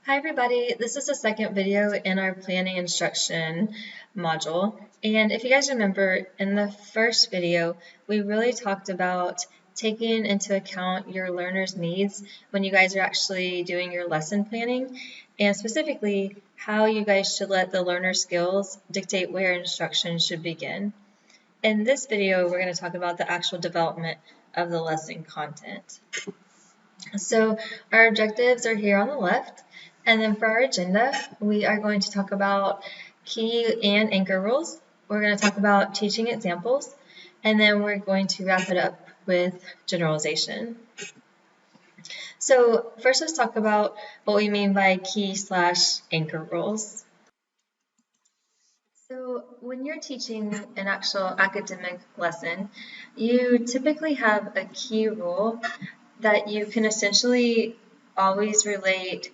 Hi everybody, this is the second video in our planning instruction module, and if you guys remember in the first video we really talked about taking into account your learners' needs when you guys are actually doing your lesson planning, and specifically how you guys should let the learner skills dictate where instruction should begin. In this video we're going to talk about the actual development of the lesson content. So our objectives are here on the left, and then for our agenda, we are going to talk about key and anchor rules. We're going to talk about teaching examples, and then we're going to wrap it up with generalization. So first, let's talk about what we mean by key/anchor rules. So when you're teaching an actual academic lesson, you typically have a key rule that you can essentially always relate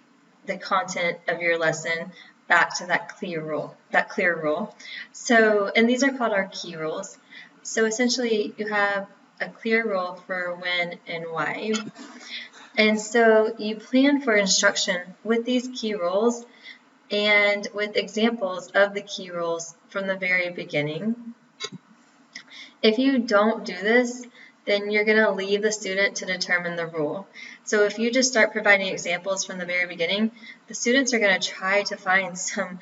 the content of your lesson back to that clear rule. So, and these are called our key rules. So essentially you have a clear rule for when and why. And so you plan for instruction with these key rules and with examples of the key rules from the very beginning. If you don't do this, then you're going to leave the student to determine the rule. So if you just start providing examples from the very beginning, the students are going to try to find some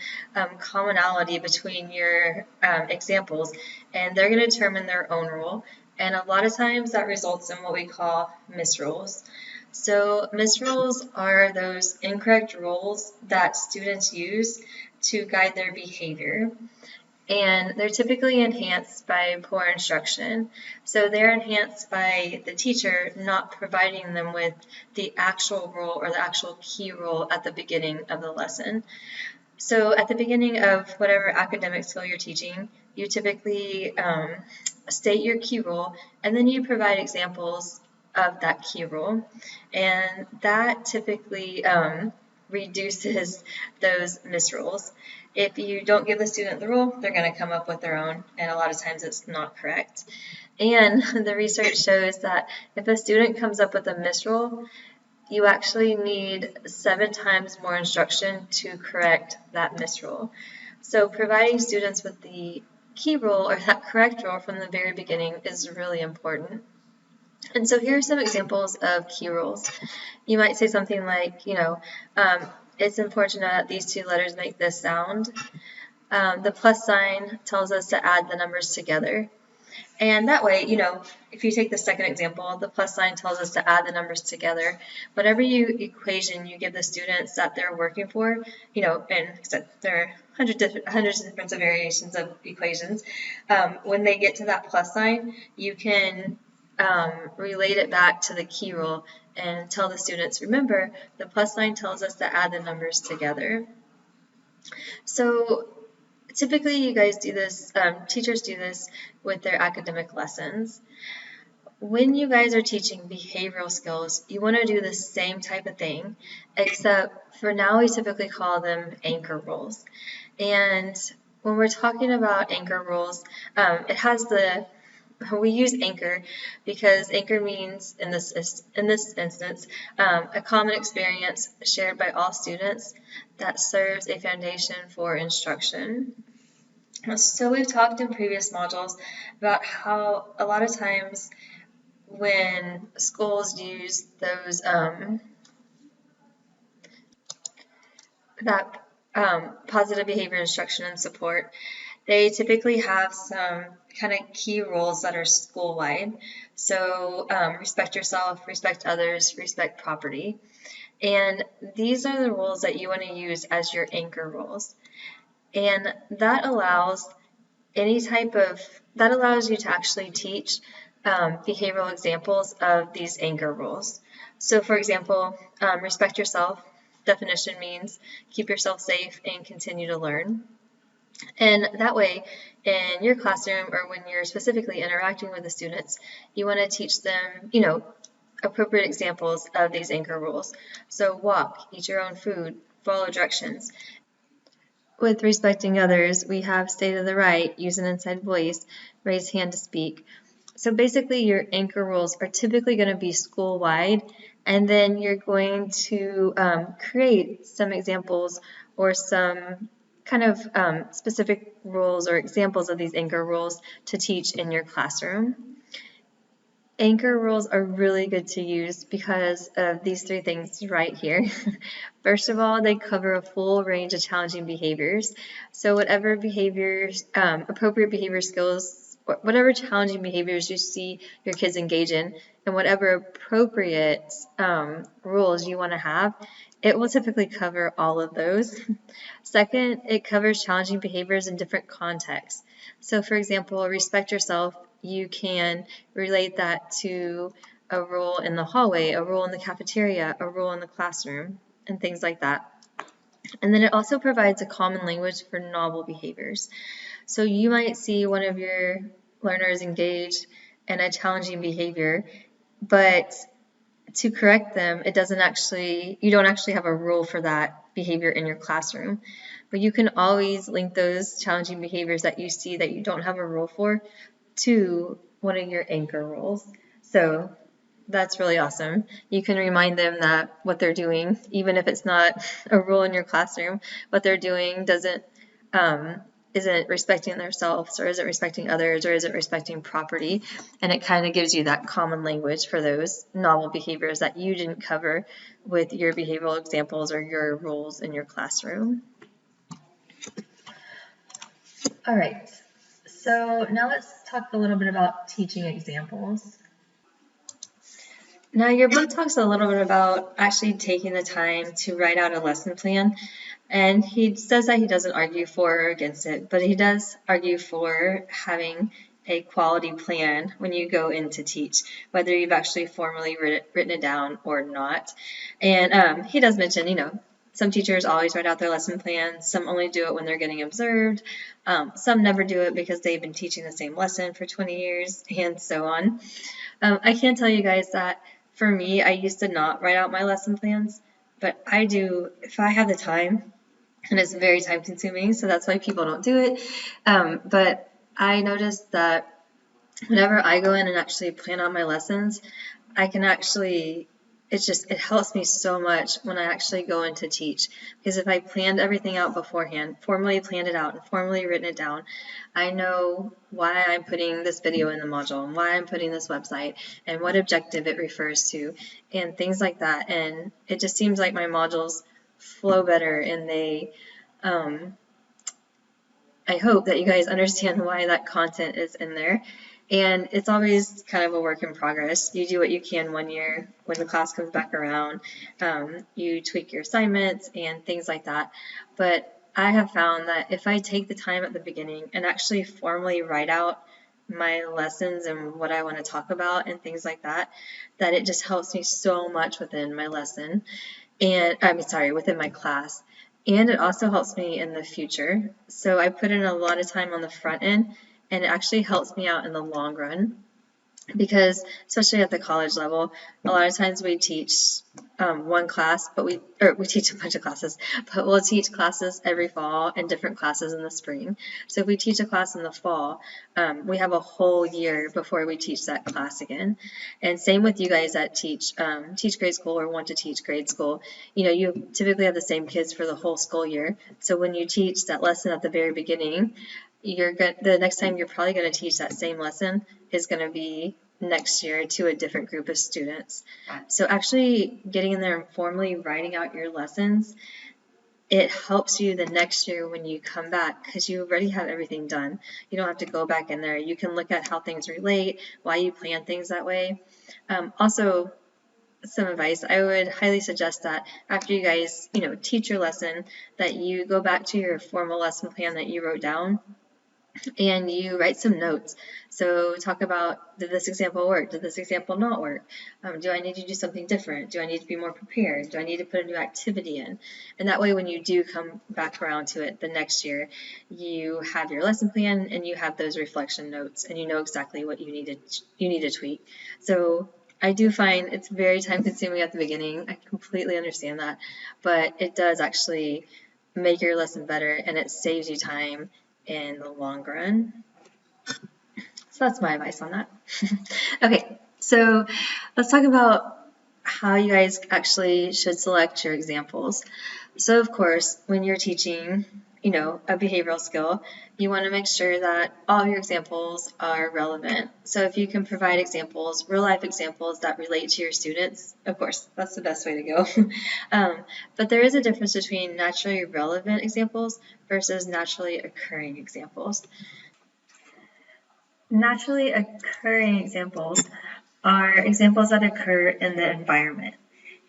commonality between your examples, and they're going to determine their own rule. And a lot of times that results in what we call misrules. So misrules are those incorrect rules that students use to guide their behavior. And they're typically enhanced by poor instruction. So they're enhanced by the teacher not providing them with the actual rule or the actual key rule at the beginning of the lesson. So at the beginning of whatever academic skill you're teaching, you typically state your key rule, and then you provide examples of that key rule. And that typically reduces those misrules. If you don't give the student the rule, they're going to come up with their own, and a lot of times it's not correct. And the research shows that if a student comes up with a misrule, you actually need 7 times more instruction to correct that misrule. So providing students with the key rule or that correct rule from the very beginning is really important. And so here are some examples of key rules. You might say something like, it's important to know that these 2 letters make this sound. The plus sign tells us to add the numbers together. And that way, if you take the second example, the plus sign tells us to add the numbers together. Whatever equation you give the students that they're working for, and there are hundreds of different variations of equations, when they get to that plus sign, you can relate it back to the key rule and tell the students, remember, the plus sign tells us to add the numbers together. So typically you guys do this, teachers do this with their academic lessons. When you guys are teaching behavioral skills, you want to do the same type of thing, except for now we typically call them anchor rules. And when we're talking about anchor rules, we use anchor because anchor means, in this instance, a common experience shared by all students that serves a foundation for instruction. So we've talked in previous modules about how a lot of times when schools use those positive behavior instruction and support, they typically have some kind of key rules that are school-wide. So respect yourself, respect others, respect property. And these are the rules that you want to use as your anchor rules. And that allows you to actually teach behavioral examples of these anchor rules. So for example, respect yourself definition means keep yourself safe and continue to learn. And that way, in your classroom or when you're specifically interacting with the students, you want to teach them, appropriate examples of these anchor rules. So walk, eat your own food, follow directions. With respecting others, we have stay to the right, use an inside voice, raise hand to speak. So basically your anchor rules are typically going to be school-wide, and then you're going to create some examples or some kind of specific rules or examples of these anchor rules to teach in your classroom. Anchor rules are really good to use because of these three things right here. First of all, they cover a full range of challenging behaviors. So whatever behaviors, appropriate behavior skills, whatever challenging behaviors you see your kids engage in, and whatever appropriate rules you want to have, it will typically cover all of those. Second, it covers challenging behaviors in different contexts. So for example, respect yourself, you can relate that to a rule in the hallway, a rule in the cafeteria, a rule in the classroom, and things like that. And then it also provides a common language for novel behaviors. So you might see one of your learners engage in a challenging behavior, but to correct them, you don't actually have a rule for that behavior in your classroom. But you can always link those challenging behaviors that you see that you don't have a rule for to one of your anchor rules. So that's really awesome. You can remind them that what they're doing, even if it's not a rule in your classroom, what they're doing isn't respecting themselves, or isn't respecting others, or isn't respecting property. And it kind of gives you that common language for those novel behaviors that you didn't cover with your behavioral examples or your rules in your classroom. All right, so now let's talk a little bit about teaching examples. Now your book talks a little bit about actually taking the time to write out a lesson plan, and he says that he doesn't argue for or against it, but he does argue for having a quality plan when you go in to teach, whether you've actually formally written it down or not. And he does mention, some teachers always write out their lesson plans, some only do it when they're getting observed, some never do it because they've been teaching the same lesson for 20 years, and so on. I can tell you guys that for me, I used to not write out my lesson plans, but I do if I have the time, and it's very time consuming, so that's why people don't do it. But I noticed that whenever I go in and actually plan out my lessons, I can actually, it helps me so much when I actually go in to teach. Because if I planned everything out beforehand, formally planned it out and formally written it down, I know why I'm putting this video in the module and why I'm putting this website and what objective it refers to and things like that. And it just seems like my modules flow better, and I hope that you guys understand why that content is in there. And it's always kind of a work in progress. You do what you can 1 year. When the class comes back around, you tweak your assignments and things like that. But I have found that if I take the time at the beginning and actually formally write out my lessons and what I want to talk about and things like that, that it just helps me so much within my lesson. And within my class. And it also helps me in the future. So I put in a lot of time on the front end, and it actually helps me out in the long run. Because especially at the college level, a lot of times we teach one class, but we teach a bunch of classes, but we'll teach classes every fall and different classes in the spring. So if we teach a class in the fall, we have a whole year before we teach that class again. And same with you guys that teach grade school or want to teach grade school. You typically have the same kids for the whole school year. So when you teach that lesson at the very beginning, the next time you're probably going to teach that same lesson is going to be next year to a different group of students. So actually getting in there and formally writing out your lessons, it helps you the next year when you come back because you already have everything done. You don't have to go back in there. You can look at how things relate, why you plan things that way. Also, some advice, I would highly suggest that after you guys, teach your lesson, that you go back to your formal lesson plan that you wrote down and you write some notes. So talk about, did this example work? Did this example not work? Do I need to do something different? Do I need to be more prepared? Do I need to put a new activity in? And that way when you do come back around to it the next year, you have your lesson plan and you have those reflection notes and you know exactly what you need to tweak. So I do find it's very time consuming at the beginning. I completely understand that, but it does actually make your lesson better and it saves you time in the long run. So that's my advice on that. Okay, so let's talk about how you guys actually should select your examples. So of course, when you're teaching, a behavioral skill, you want to make sure that all your examples are relevant. So if you can provide examples, real life examples that relate to your students, of course, that's the best way to go. But there is a difference between naturally relevant examples versus naturally occurring examples. Naturally occurring examples are examples that occur in the environment.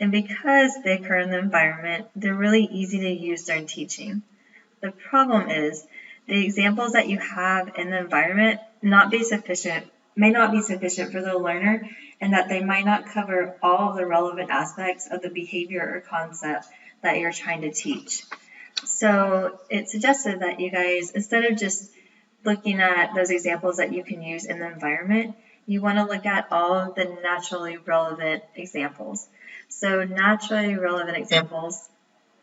And because they occur in the environment, they're really easy to use during teaching. The problem is the examples that you have in the environment may not be sufficient for the learner, and that they might not cover all of the relevant aspects of the behavior or concept that you're trying to teach. So it's suggested that you guys, instead of just looking at those examples that you can use in the environment, you want to look at all of the naturally relevant examples. So naturally relevant examples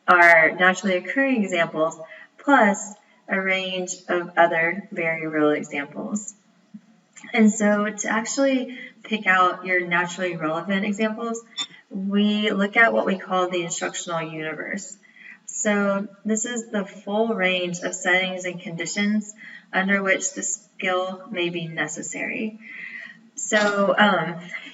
are naturally occurring examples plus a range of other very real examples. And so to actually pick out your naturally relevant examples, we look at what we call the instructional universe. So this is the full range of settings and conditions under which the skill may be necessary. So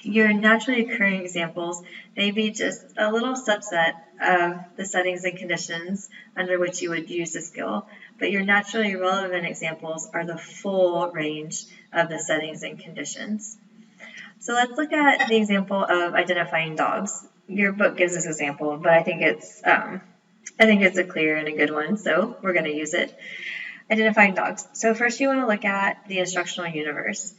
your naturally occurring examples may be just a little subset of the settings and conditions under which you would use the skill, but your naturally relevant examples are the full range of the settings and conditions. So let's look at the example of identifying dogs. Your book gives this example, but I think it's a clear and a good one, so we're going to use it. Identifying dogs. So first you want to look at the instructional universe.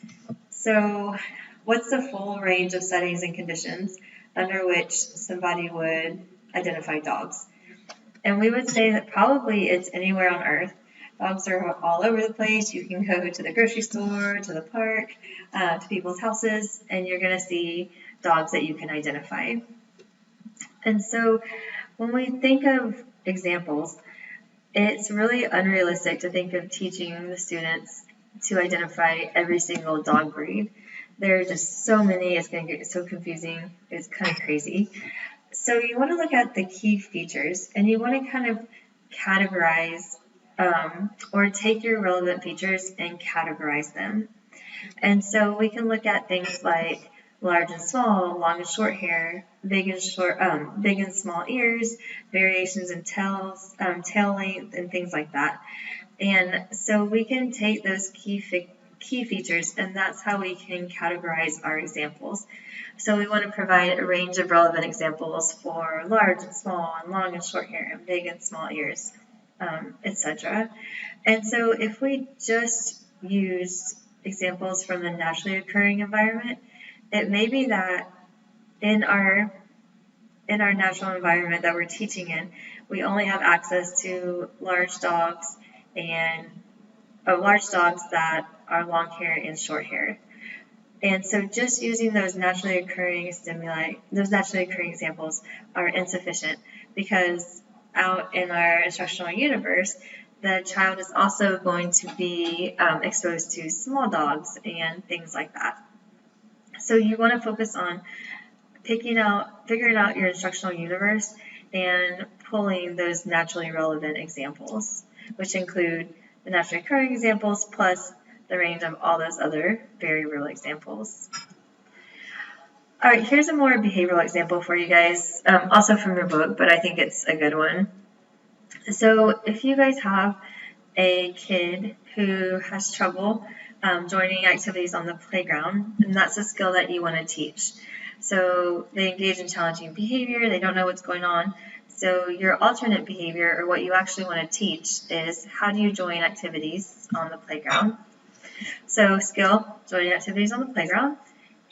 So what's the full range of settings and conditions under which somebody would identify dogs? And we would say that probably it's anywhere on Earth. Dogs are all over the place. You can go to the grocery store, to the park, to people's houses, and you're going to see dogs that you can identify. And so when we think of examples, it's really unrealistic to think of teaching the students to identify every single dog breed. There are just so many, it's going to get so confusing, it's kind of crazy. So you want to look at the key features, and you want to kind of categorize or take your relevant features and categorize them. And so we can look at things like large and small, long and short hair, big and small ears, variations in tail length, and things like that. And so we can take those key features, and that's how we can categorize our examples. So we want to provide a range of relevant examples for large and small, and long and short hair, and big and small ears, etc. And so if we just use examples from the naturally occurring environment, it may be that in our natural environment that we're teaching in, we only have access to large dogs that are long hair and short hair. And so just using those naturally occurring examples are insufficient, because out in our instructional universe, the child is also going to be exposed to small dogs and things like that. So you want to focus on figuring out your instructional universe and pulling those naturally relevant examples, which include the naturally occurring examples plus the range of all those other very real examples. All right, here's a more behavioral example for you guys, also from your book, but I think it's a good one. So if you guys have a kid who has trouble joining activities on the playground, and that's a skill that you want to teach. So they engage in challenging behavior, they don't know what's going on. So your alternate behavior, or what you actually want to teach, is how do you join activities on the playground? So skill, joining activities on the playground,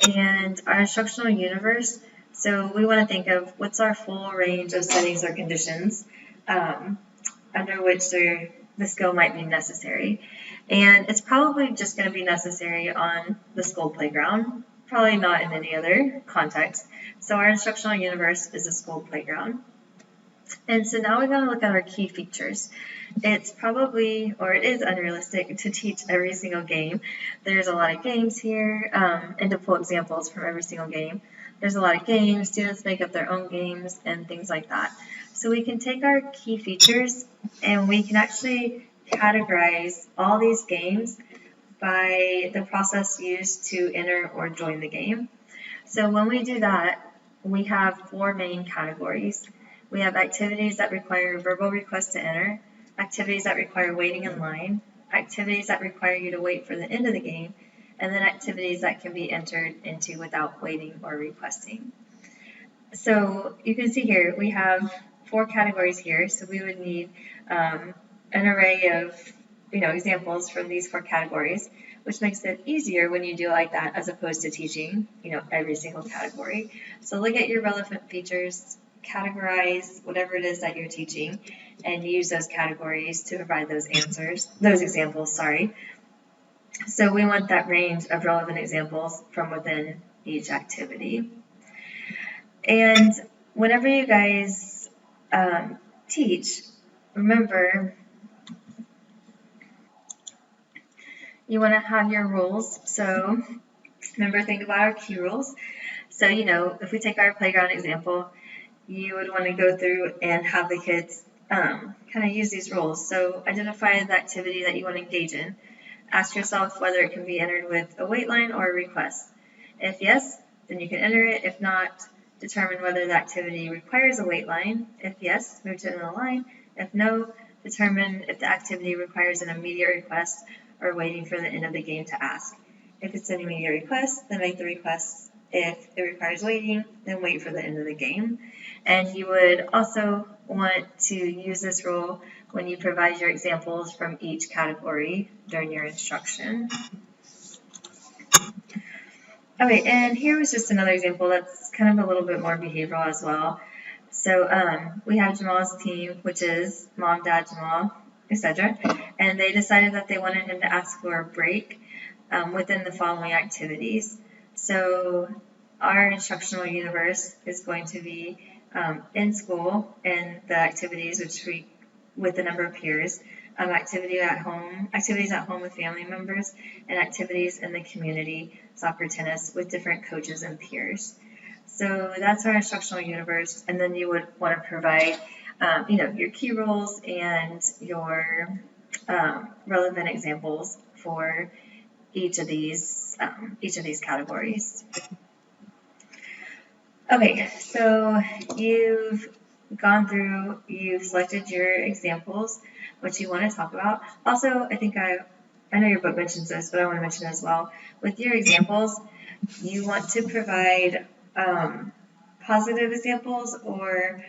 and our instructional universe. So we want to think of what's our full range of settings or conditions under which the skill might be necessary. And it's probably just going to be necessary on the school playground, probably not in any other context. So our instructional universe is a school playground. And so now we're going to look at our key features. It is unrealistic to teach every single game. There's a lot of games here, and to pull examples from every single game, there's a lot of games, students make up their own games and things like that. So we can take our key features and we can actually categorize all these games by the process used to enter or join the game. So when we do that, we have 4 main categories. We have activities that require verbal request to enter, activities that require waiting in line, activities that require you to wait for the end of the game, and then activities that can be entered into without waiting or requesting. So you can see here we have 4 categories here, so we would need an array of examples from these 4 categories, which makes it easier when you do it like that as opposed to teaching every single category. So look at your relevant features, categorize whatever it is that you're teaching, and use those categories to provide those examples. So we want that range of relevant examples from within each activity. And whenever you guys teach, remember you want to have your rules. So remember, think about our key rules. So, if we take our playground example, you would want to go through and have the kids kind of use these rules. So identify the activity that you want to engage in. Ask yourself whether it can be entered with a wait line or a request. If yes, then you can enter it. If not, determine whether the activity requires a wait line. If yes, move to another line. If no, determine if the activity requires an immediate request or waiting for the end of the game to ask. If it's an immediate request, then make the request. If it requires waiting, then wait for the end of the game. And you would also want to use this rule when you provide your examples from each category during your instruction. Okay, and here was just another example that's kind of a little bit more behavioral as well. So we have Jamal's team, which is mom, dad, Jamal, etc. And they decided that they wanted him to ask for a break within the following activities. So our instructional universe is going to be in school and the activities with the number of peers, activities at home with family members, and activities in the community, soccer, tennis, with different coaches and peers. So that's our instructional universe, and then you would want to provide, your key rules and your relevant examples for each of these categories. Okay, so you've gone through, you've selected your examples, what you want to talk about. Also, I think I know your book mentions this, but I want to mention as well. With your examples, you want to provide positive examples or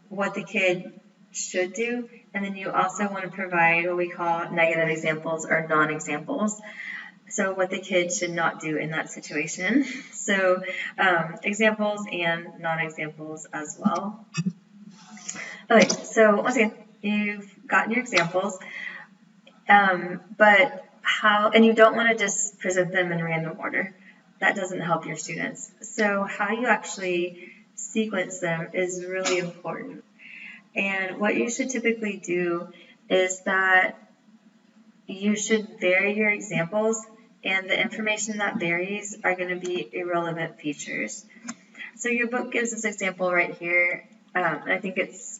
what the kid should do, and then you also want to provide what we call negative examples or non-examples. So what the kid should not do in that situation. So examples and non-examples as well. Okay, so once again, you've gotten your examples, but and you don't want to just present them in random order. That doesn't help your students. So how you actually sequence them is really important. And what you should typically do is that you should vary your examples, and the information that varies are going to be irrelevant features. So your book gives this example right here, and I think it's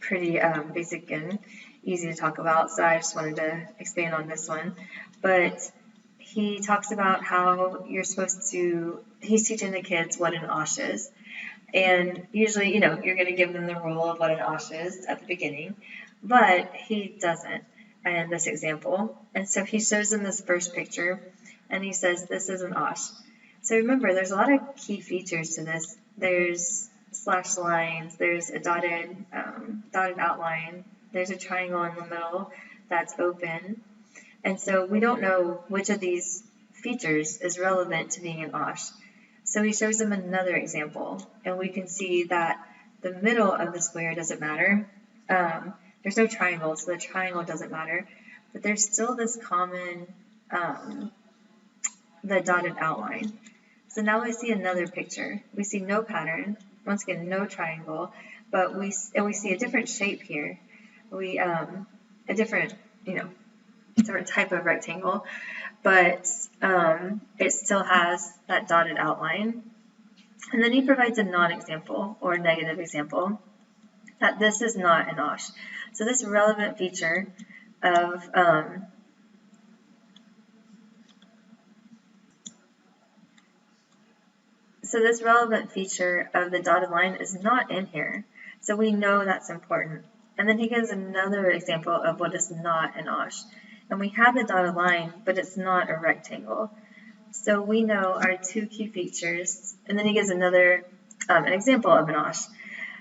pretty basic and easy to talk about, so I just wanted to expand on this one. But he talks about how he's teaching the kids what an osh is. And usually, you're going to give them the rule of what an osh is at the beginning, but he doesn't in this example. And so he shows them this first picture, and he says, this is an osh. So remember, there's a lot of key features to this. There's slash lines, there's a dotted outline, there's a triangle in the middle that's open. And so we don't know which of these features is relevant to being an osh. So he shows them another example, and we can see that the middle of the square doesn't matter. There's no triangle, so the triangle doesn't matter. But there's still this common, the dotted outline. So now we see another picture. We see no pattern, once again, no triangle, but we see a different shape here. A different type of rectangle, but it still has that dotted outline. And then he provides a non-example or negative example that this is not an OSH. So this relevant feature of the dotted line is not in here. So we know that's important. And then he gives another example of what is not an OSH. And we have the dotted line, but it's not a rectangle. So we know our two key features, and then he gives another an example of an OSH.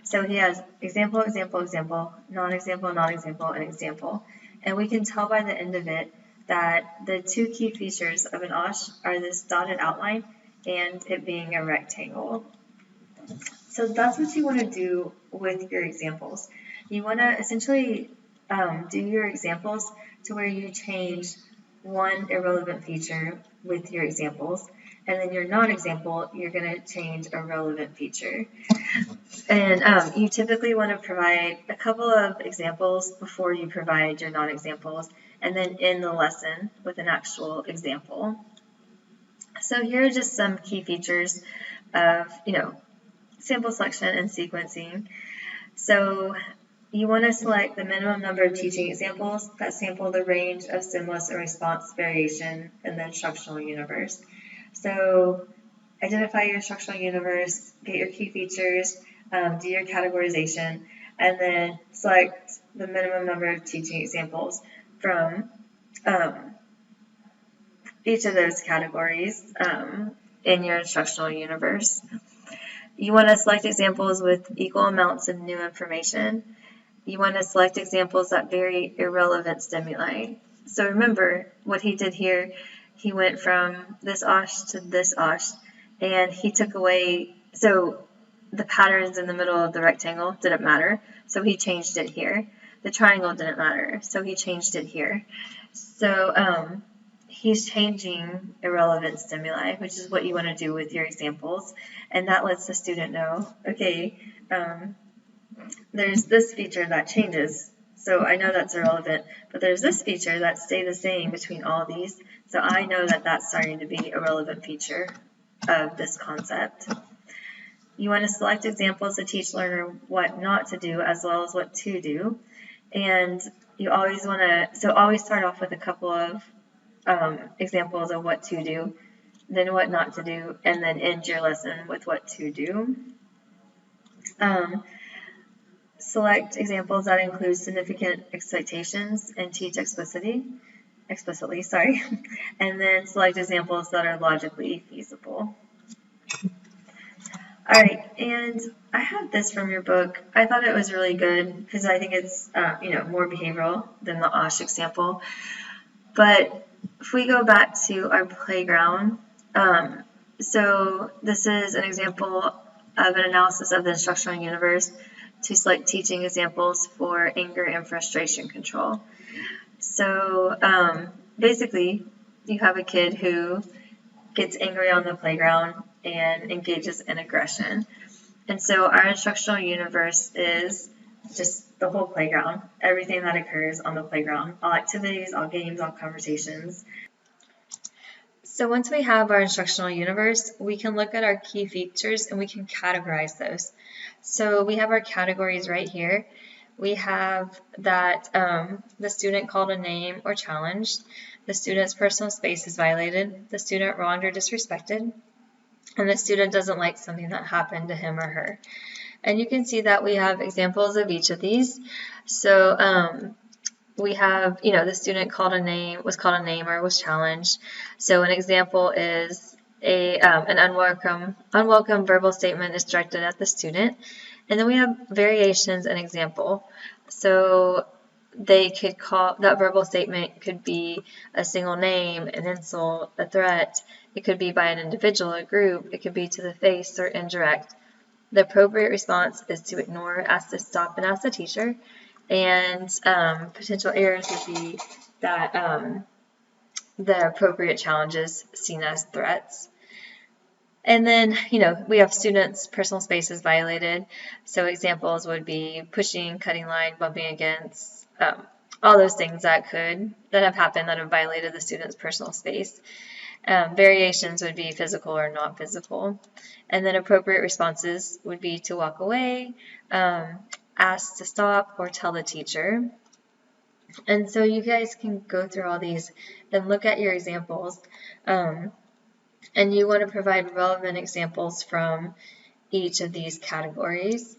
So he has example, example, example, non-example, non-example, and example. And we can tell by the end of it that the two key features of an OSH are this dotted outline and it being a rectangle. So that's what you want to do with your examples. You want to essentially do your examples to where you change one irrelevant feature with your examples, and then your non-example, you're going to change a relevant feature. And you typically want to provide a couple of examples before you provide your non-examples, and then end the lesson with an actual example. So here are just some key features of, sample selection and sequencing. So you want to select the minimum number of teaching examples that sample the range of stimulus and response variation in the instructional universe. So identify your instructional universe, get your key features, do your categorization, and then select the minimum number of teaching examples from each of those categories in your instructional universe. You want to select examples with equal amounts of new information. You want to select examples that vary irrelevant stimuli. So remember what he did here. He went from this OSH to this OSH, and he took away, so the patterns in the middle of the rectangle didn't matter, so he changed it here. The triangle didn't matter, so he changed it here. So he's changing irrelevant stimuli, which is what you want to do with your examples, and that lets the student know, okay, there's this feature that changes, so I know that's irrelevant, but there's this feature that stays the same between all these, so I know that that's starting to be a relevant feature of this concept. You want to select examples to teach learner what not to do as well as what to do, and you always want to, so always start off with a couple of examples of what to do, then what not to do, and then end your lesson with what to do. Select examples that include significant excitations and teach explicitly, and then select examples that are logically feasible. All right, and I have this from your book. I thought it was really good because I think it's more behavioral than the OSH example. But if we go back to our playground, so this is an example of an analysis of the instructional universe to select teaching examples for anger and frustration control. So basically, you have a kid who gets angry on the playground and engages in aggression. And so our instructional universe is just the whole playground, everything that occurs on the playground, all activities, all games, all conversations. So once we have our instructional universe, we can look at our key features and we can categorize those. So we have our categories right here. We have that the student called a name or challenged, the student's personal space is violated, the student wronged or disrespected, and the student doesn't like something that happened to him or her. And you can see that we have examples of each of these. So we have, the student was called a name or was challenged. So an example is an unwelcome verbal statement is directed at the student. And then we have variations and example. So they could call, that verbal statement could be a single name, an insult, a threat. It could be by an individual, a group. It could be to the face or indirect. The appropriate response is to ignore, ask to stop, and ask the teacher. And potential errors would be that the appropriate challenges seen as threats. And then, we have students' personal space is violated. So examples would be pushing, cutting line, bumping against, all those things that have happened that have violated the student's personal space. Variations would be physical or not physical. And then appropriate responses would be to walk away, ask to stop, or tell the teacher. And so you guys can go through all these and look at your examples. And you want to provide relevant examples from each of these categories.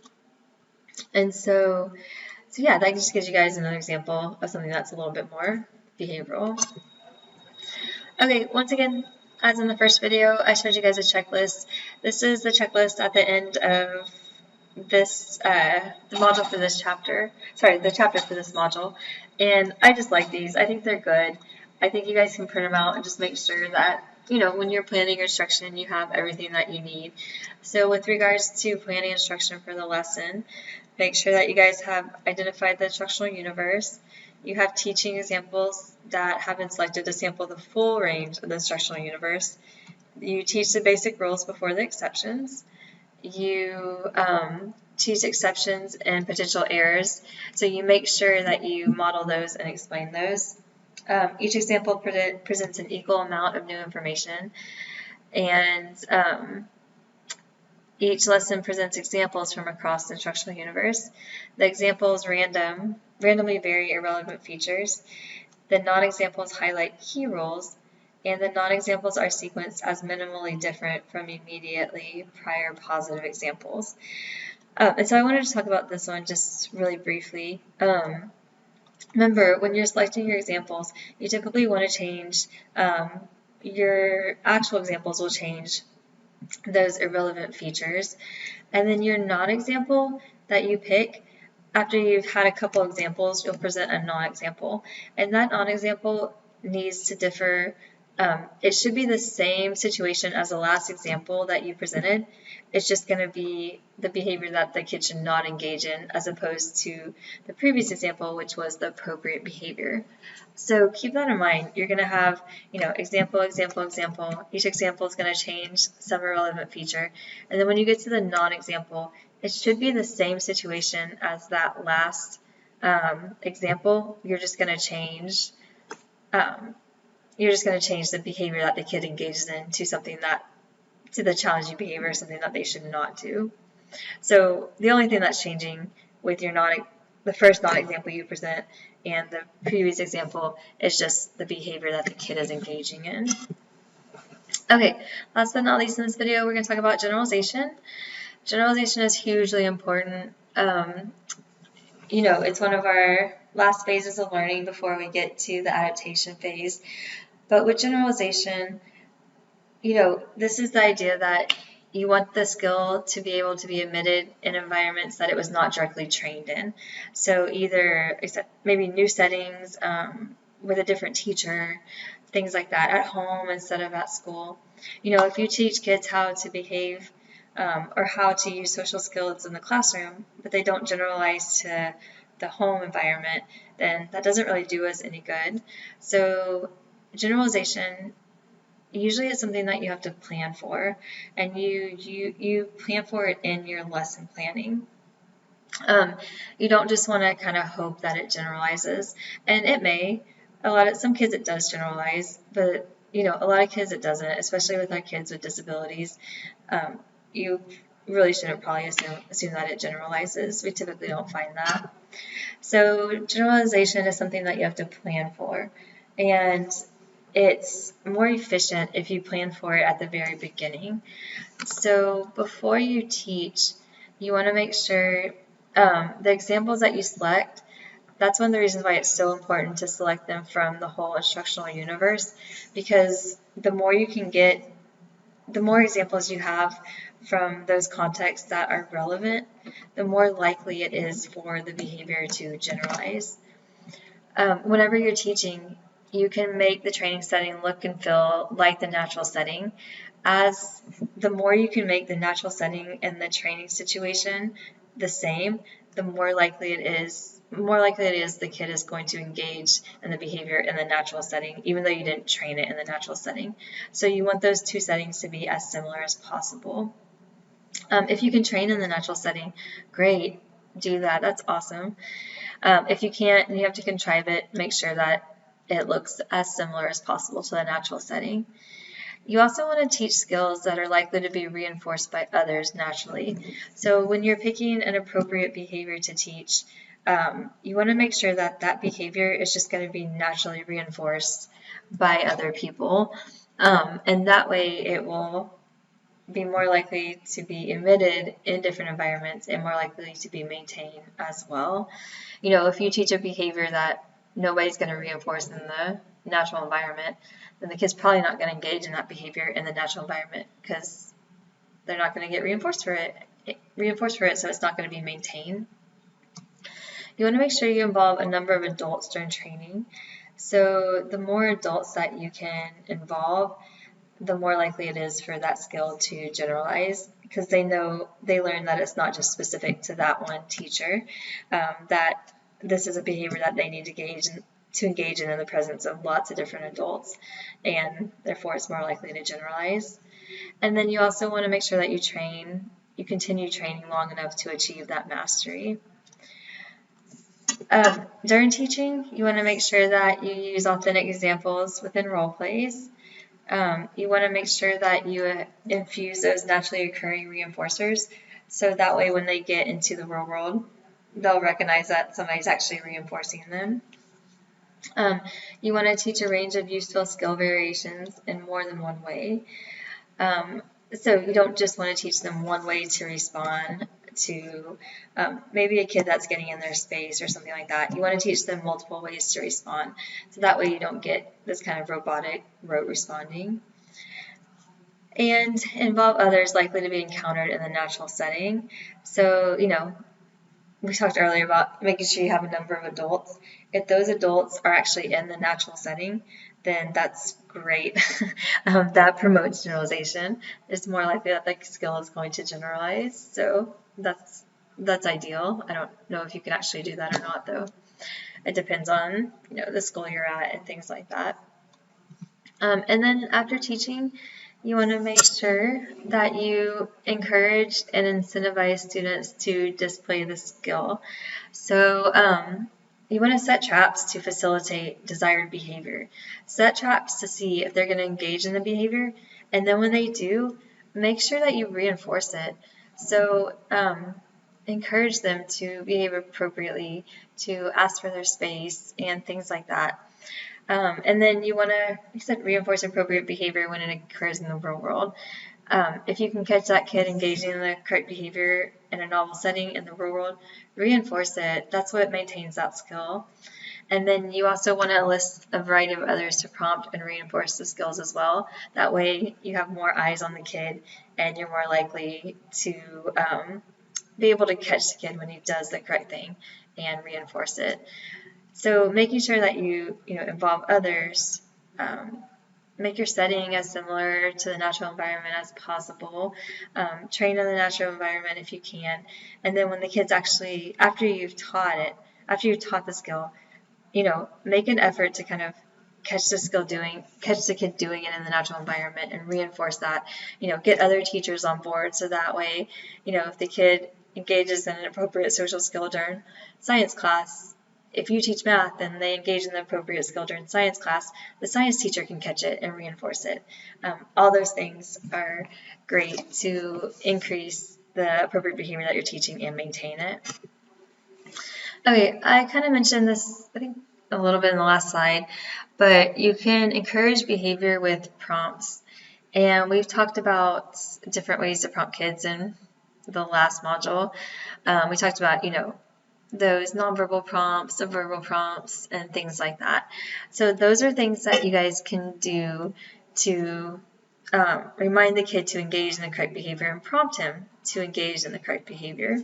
And so yeah, that just gives you guys another example of something that's a little bit more behavioral. Okay, once again, as in the first video, I showed you guys a checklist. This is the checklist at the end of this, the module for this chapter. Sorry, the chapter for this module. And I just like these. I think they're good. I think you guys can print them out and just make sure that, you know, when you're planning your instruction, you have everything that you need. So with regards to planning instruction for the lesson, make sure that you guys have identified the instructional universe. You have teaching examples that have been selected to sample the full range of the instructional universe. You teach the basic rules before the exceptions. You teach exceptions and potential errors. So you make sure that you model those and explain those. Each example presents an equal amount of new information, and each lesson presents examples from across the instructional universe. The examples randomly vary irrelevant features. The non-examples highlight key rules, and the non-examples are sequenced as minimally different from immediately prior positive examples. And so I wanted to talk about this one just really briefly. Remember, when you're selecting your examples, you typically want to change, your actual examples will change those irrelevant features. And then your non-example that you pick, after you've had a couple examples, you'll present a non-example. And that non-example needs to differ. It should be the same situation as the last example that you presented. It's just going to be the behavior that the kid should not engage in, as opposed to the previous example, which was the appropriate behavior. So keep that in mind. You're going to have, you know, example, example, example. Each example is going to change some irrelevant feature. And then when you get to the non-example, it should be the same situation as that last example. You're just going to change the behavior that the kid engages in to something that, to the challenging behavior, something that they should not do. So the only thing that's changing with your the first non-example you present and the previous example is just the behavior that the kid is engaging in. Okay, last but not least in this video, we're going to talk about generalization. Generalization is hugely important. You know, it's one of our last phases of learning before we get to the adaptation phase. But with generalization, you know, this is the idea that you want the skill to be able to be admitted in environments that it was not directly trained in. So either maybe new settings with a different teacher, things like that, at home instead of at school. You know, if you teach kids how to behave or how to use social skills in the classroom, but they don't generalize to the home environment, then that doesn't really do us any good. So generalization usually is something that you have to plan for, and you plan for it in your lesson planning. You don't just want to kind of hope that it generalizes, and it may. Some kids it does generalize, but you know, a lot of kids it doesn't, especially with our kids with disabilities. You really shouldn't probably assume that it generalizes. We typically don't find that. So generalization is something that you have to plan for, and it's more efficient if you plan for it at the very beginning. So before you teach, you want to make sure the examples that you select, that's one of the reasons why it's so important to select them from the whole instructional universe, because the more you can get, the more examples you have from those contexts that are relevant, the more likely it is for the behavior to generalize. Whenever you're teaching, you can make the training setting look and feel like the natural setting. As the more you can make the natural setting and the training situation the same, the more likely it is the kid is going to engage in the behavior in the natural setting, even though you didn't train it in the natural setting. So you want those two settings to be as similar as possible. If you can train in the natural setting, great, do that. That's awesome. If you can't and you have to contrive it, make sure that it looks as similar as possible to the natural setting. You also want to teach skills that are likely to be reinforced by others naturally. So when you're picking an appropriate behavior to teach, you want to make sure that that behavior is just going to be naturally reinforced by other people. And that way it will be more likely to be emitted in different environments and more likely to be maintained as well. You know, if you teach a behavior that nobody's going to reinforce in the natural environment, then the kid's probably not going to engage in that behavior in the natural environment because they're not going to get reinforced for it, so it's not going to be maintained. You want to make sure you involve a number of adults during training. So the more adults that you can involve, the more likely it is for that skill to generalize, because they learn that it's not just specific to that one teacher, that this is a behavior that they need to engage in the presence of lots of different adults, and therefore it's more likely to generalize. And then you also want to make sure that you continue training long enough to achieve that mastery. During teaching, you want to make sure that you use authentic examples within role plays. You want to make sure that you infuse those naturally occurring reinforcers, so that way when they get into the real world, they'll recognize that somebody's actually reinforcing them. You want to teach a range of useful skill variations in more than one way. So you don't just want to teach them one way to respond to maybe a kid that's getting in their space or something like that. You want to teach them multiple ways to respond, so that way you don't get this kind of robotic rote responding. And involve others likely to be encountered in the natural setting. So, you know, we talked earlier about making sure you have a number of adults. If those adults are actually in the natural setting, then that's great. That promotes generalization. It's more likely that the skill is going to generalize. So that's ideal. I don't know if you can actually do that or not, though. It depends on, you know, the school you're at and things like that. And then after teaching, you want to make sure that you encourage and incentivize students to display the skill. So you want to set traps to facilitate desired behavior. Set traps to see if they're going to engage in the behavior, and then when they do, make sure that you reinforce it. So encourage them to behave appropriately, to ask for their space, and things like that. And then you want to, like I said, reinforce appropriate behavior when it occurs in the real world. If you can catch that kid engaging in the correct behavior in a novel setting in the real world, reinforce it. That's what maintains that skill. And then you also want to enlist a variety of others to prompt and reinforce the skills as well. That way you have more eyes on the kid, and you're more likely to be able to catch the kid when he does the correct thing and reinforce it. So making sure that you involve others, make your setting as similar to the natural environment as possible. Train in the natural environment if you can, and then when the kids actually, after you've taught the skill, make an effort to kind of catch the kid doing it in the natural environment and reinforce that. Get other teachers on board, so that way, if the kid engages in an appropriate social skill during science class, if you teach math and they engage in the appropriate skill during science class, the science teacher can catch it and reinforce it. All those things are great to increase the appropriate behavior that you're teaching and maintain it. Okay, I kind of mentioned this, I think, a little bit in the last slide, but you can encourage behavior with prompts. And we've talked about different ways to prompt kids in the last module. We talked about, those nonverbal prompts, the verbal prompts, and things like that. So those are things that you guys can do to remind the kid to engage in the correct behavior and prompt him to engage in the correct behavior.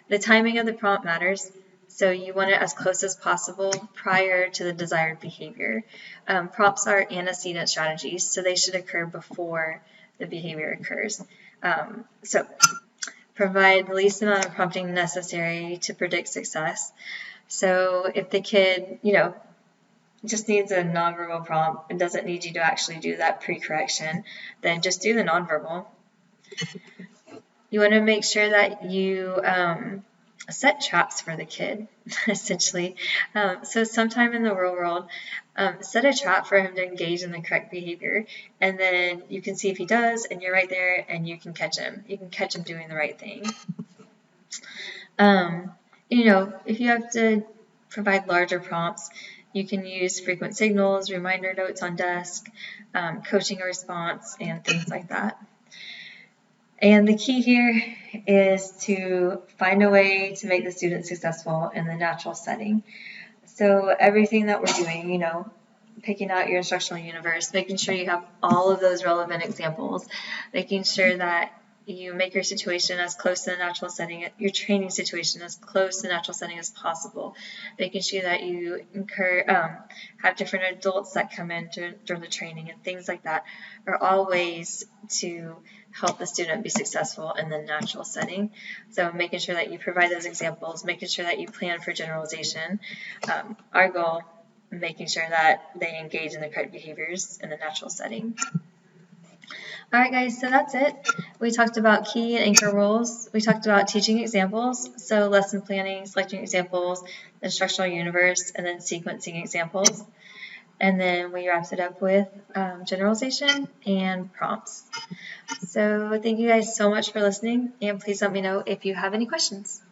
The timing of the prompt matters, so you want it as close as possible prior to the desired behavior. Prompts are antecedent strategies, so they should occur before the behavior occurs. So provide the least amount of prompting necessary to predict success. So if the kid, just needs a nonverbal prompt and doesn't need you to actually do that pre-correction, then just do the nonverbal. You want to make sure that you set traps for the kid, essentially. So sometime in the real world, set a trap for him to engage in the correct behavior, and then you can see if he does, and you're right there, and you can catch him. You can catch him doing the right thing. If you have to provide larger prompts, you can use frequent signals, reminder notes on desk, coaching a response, and things like that. And the key here is to find a way to make the student successful in the natural setting. So everything that we're doing, picking out your instructional universe, making sure you have all of those relevant examples, making sure that you make your situation as close to the natural setting, your training situation as close to the natural setting as possible, making sure that you have different adults that come in during the training and things like that are all ways to help the student be successful in the natural setting. So making sure that you provide those examples, making sure that you plan for generalization. Our goal, making sure that they engage in the correct behaviors in the natural setting. All right, guys, so that's it. We talked about key and anchor rules. We talked about teaching examples, so lesson planning, selecting examples, instructional universe, and then sequencing examples. And then we wrapped it up with generalization and prompts. So thank you guys so much for listening, and please let me know if you have any questions.